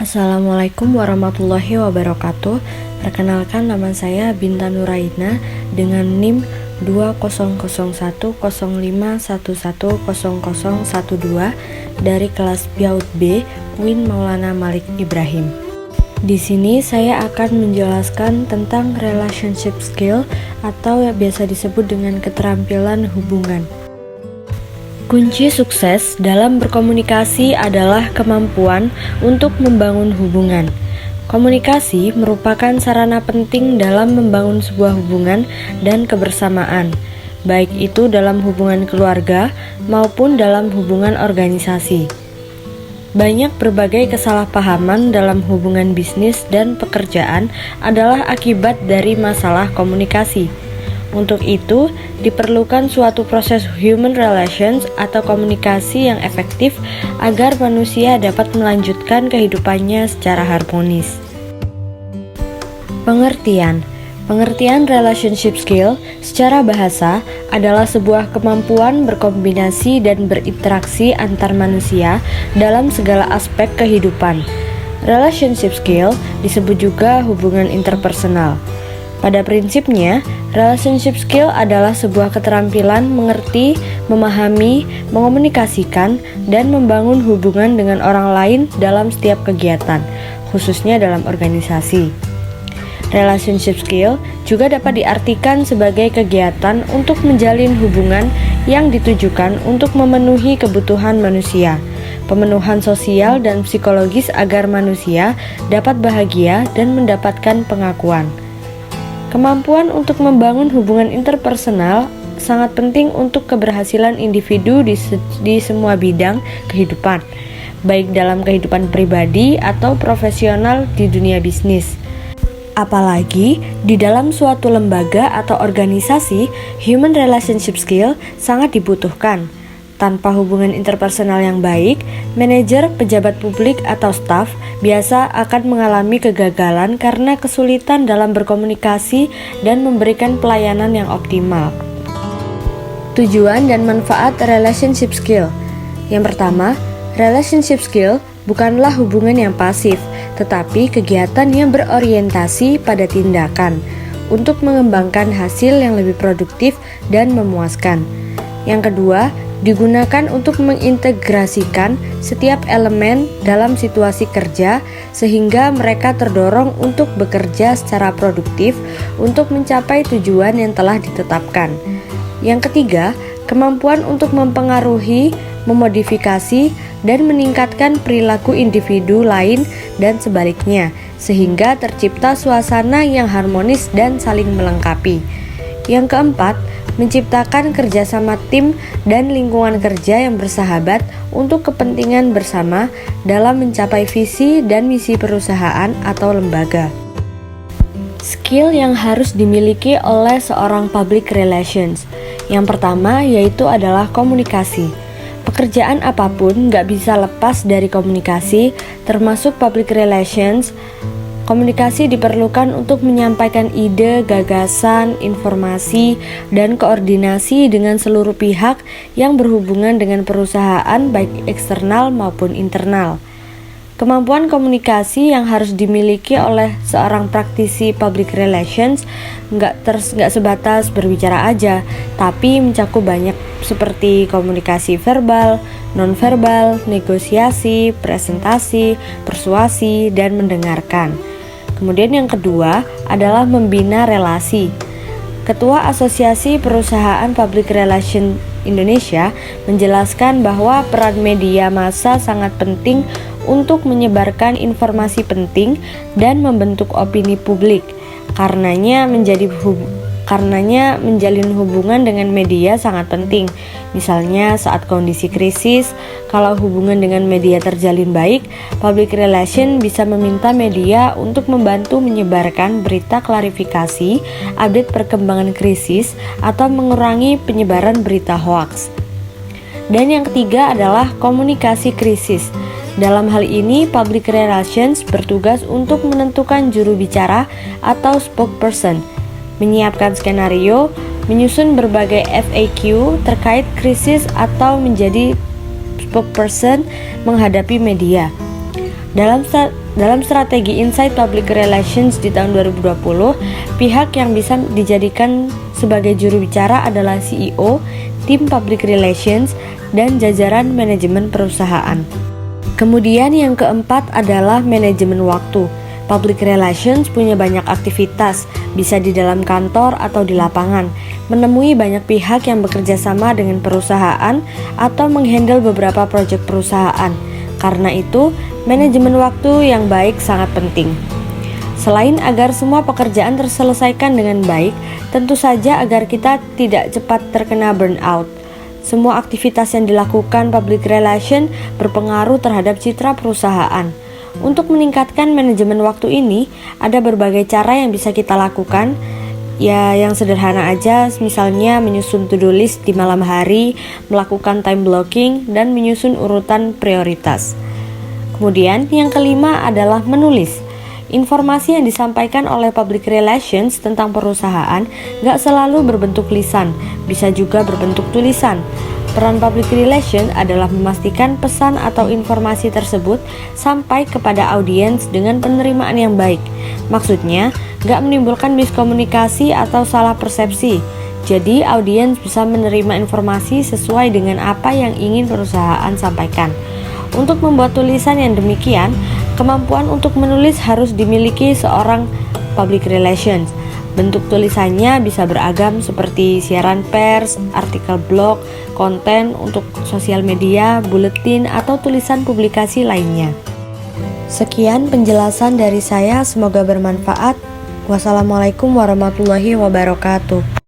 Assalamualaikum warahmatullahi wabarakatuh. Perkenalkan, nama saya Binta Nuraina dengan NIM 200105110012 dari kelas PAUD B UIN Maulana Malik Ibrahim. Di sini saya akan menjelaskan tentang relationship skill atau yang biasa disebut dengan keterampilan hubungan. Kunci sukses dalam berkomunikasi adalah kemampuan untuk membangun hubungan. Komunikasi merupakan sarana penting dalam membangun sebuah hubungan dan kebersamaan, baik itu dalam hubungan keluarga maupun dalam hubungan organisasi. Banyak berbagai kesalahpahaman dalam hubungan bisnis dan pekerjaan adalah akibat dari masalah komunikasi. Untuk itu, diperlukan suatu proses human relations atau komunikasi yang efektif agar manusia dapat melanjutkan kehidupannya secara harmonis. Pengertian relationship skill secara bahasa adalah sebuah kemampuan berkombinasi dan berinteraksi antar manusia dalam segala aspek kehidupan. Relationship skill disebut juga hubungan interpersonal. Pada prinsipnya, relationship skill adalah sebuah keterampilan mengerti, memahami, mengomunikasikan, dan membangun hubungan dengan orang lain dalam setiap kegiatan, khususnya dalam organisasi. Relationship skill juga dapat diartikan sebagai kegiatan untuk menjalin hubungan yang ditujukan untuk memenuhi kebutuhan manusia, pemenuhan sosial dan psikologis agar manusia dapat bahagia dan mendapatkan pengakuan. Kemampuan untuk membangun hubungan interpersonal sangat penting untuk keberhasilan individu di semua bidang kehidupan, baik dalam kehidupan pribadi atau profesional di dunia bisnis. Apalagi di dalam suatu lembaga atau organisasi, human relationship skill sangat dibutuhkan. Tanpa hubungan interpersonal yang baik, manajer, pejabat publik, atau staf biasa akan mengalami kegagalan karena kesulitan dalam berkomunikasi dan memberikan pelayanan yang optimal. Tujuan dan manfaat relationship skill. Yang pertama, relationship skill bukanlah hubungan yang pasif, tetapi kegiatan yang berorientasi pada tindakan untuk mengembangkan hasil yang lebih produktif dan memuaskan. Yang kedua, digunakan untuk mengintegrasikan setiap elemen dalam situasi kerja sehingga mereka terdorong untuk bekerja secara produktif untuk mencapai tujuan yang telah ditetapkan. Yang ketiga, kemampuan untuk mempengaruhi, memodifikasi, dan meningkatkan perilaku individu lain dan sebaliknya sehingga tercipta suasana yang harmonis dan saling melengkapi. Yang keempat, menciptakan kerjasama tim dan lingkungan kerja yang bersahabat untuk kepentingan bersama dalam mencapai visi dan misi perusahaan atau lembaga. Skill yang harus dimiliki oleh seorang public relations. Yang pertama yaitu adalah komunikasi. Pekerjaan apapun nggak bisa lepas dari komunikasi, termasuk public relations. Komunikasi diperlukan untuk menyampaikan ide, gagasan, informasi, dan koordinasi dengan seluruh pihak yang berhubungan dengan perusahaan baik eksternal maupun internal. Kemampuan komunikasi yang harus dimiliki oleh seorang praktisi public relations nggak sebatas berbicara aja, tapi mencakup banyak seperti komunikasi verbal, nonverbal, negosiasi, presentasi, persuasi, dan mendengarkan. Kemudian yang kedua adalah membina relasi. Ketua Asosiasi Perusahaan Public Relation Indonesia menjelaskan bahwa peran media massa sangat penting untuk menyebarkan informasi penting dan membentuk opini publik. Karenanya menjalin hubungan dengan media sangat penting. Misalnya saat kondisi krisis, kalau hubungan dengan media terjalin baik, public relation bisa meminta media untuk membantu menyebarkan berita klarifikasi, update perkembangan krisis, atau mengurangi penyebaran berita hoaks. Dan yang ketiga adalah komunikasi krisis. Dalam hal ini, public relations bertugas untuk menentukan juru bicara atau spokesperson, menyiapkan skenario, menyusun berbagai FAQ terkait krisis atau menjadi spokesperson menghadapi media. Dalam strategi Insight Public Relations di tahun 2020, pihak yang bisa dijadikan sebagai juru bicara adalah CEO, tim Public Relations, dan jajaran manajemen perusahaan. Kemudian yang keempat adalah manajemen waktu. Public Relations punya banyak aktivitas, bisa di dalam kantor atau di lapangan, menemui banyak pihak yang bekerja sama dengan perusahaan atau menghandle beberapa proyek perusahaan. Karena itu, manajemen waktu yang baik sangat penting. Selain agar semua pekerjaan terselesaikan dengan baik, tentu saja agar kita tidak cepat terkena burnout. Semua aktivitas yang dilakukan public relation berpengaruh terhadap citra perusahaan. Untuk meningkatkan manajemen waktu ini, ada berbagai cara yang bisa kita lakukan. Ya, yang sederhana aja, misalnya menyusun to-do list di malam hari, melakukan time blocking, dan menyusun urutan prioritas. Kemudian, yang kelima adalah menulis. Informasi yang disampaikan oleh public relations tentang perusahaan gak selalu berbentuk lisan, bisa juga berbentuk tulisan. Peran public relation adalah memastikan pesan atau informasi tersebut sampai kepada audiens dengan penerimaan yang baik. Maksudnya, gak menimbulkan miskomunikasi atau salah persepsi. Jadi, audiens bisa menerima informasi sesuai dengan apa yang ingin perusahaan sampaikan. Untuk membuat tulisan yang demikian, kemampuan untuk menulis harus dimiliki seorang public relations. Bentuk tulisannya bisa beragam seperti siaran pers, artikel blog, konten untuk sosial media, buletin, atau tulisan publikasi lainnya. Sekian penjelasan dari saya, semoga bermanfaat. Wassalamualaikum warahmatullahi wabarakatuh.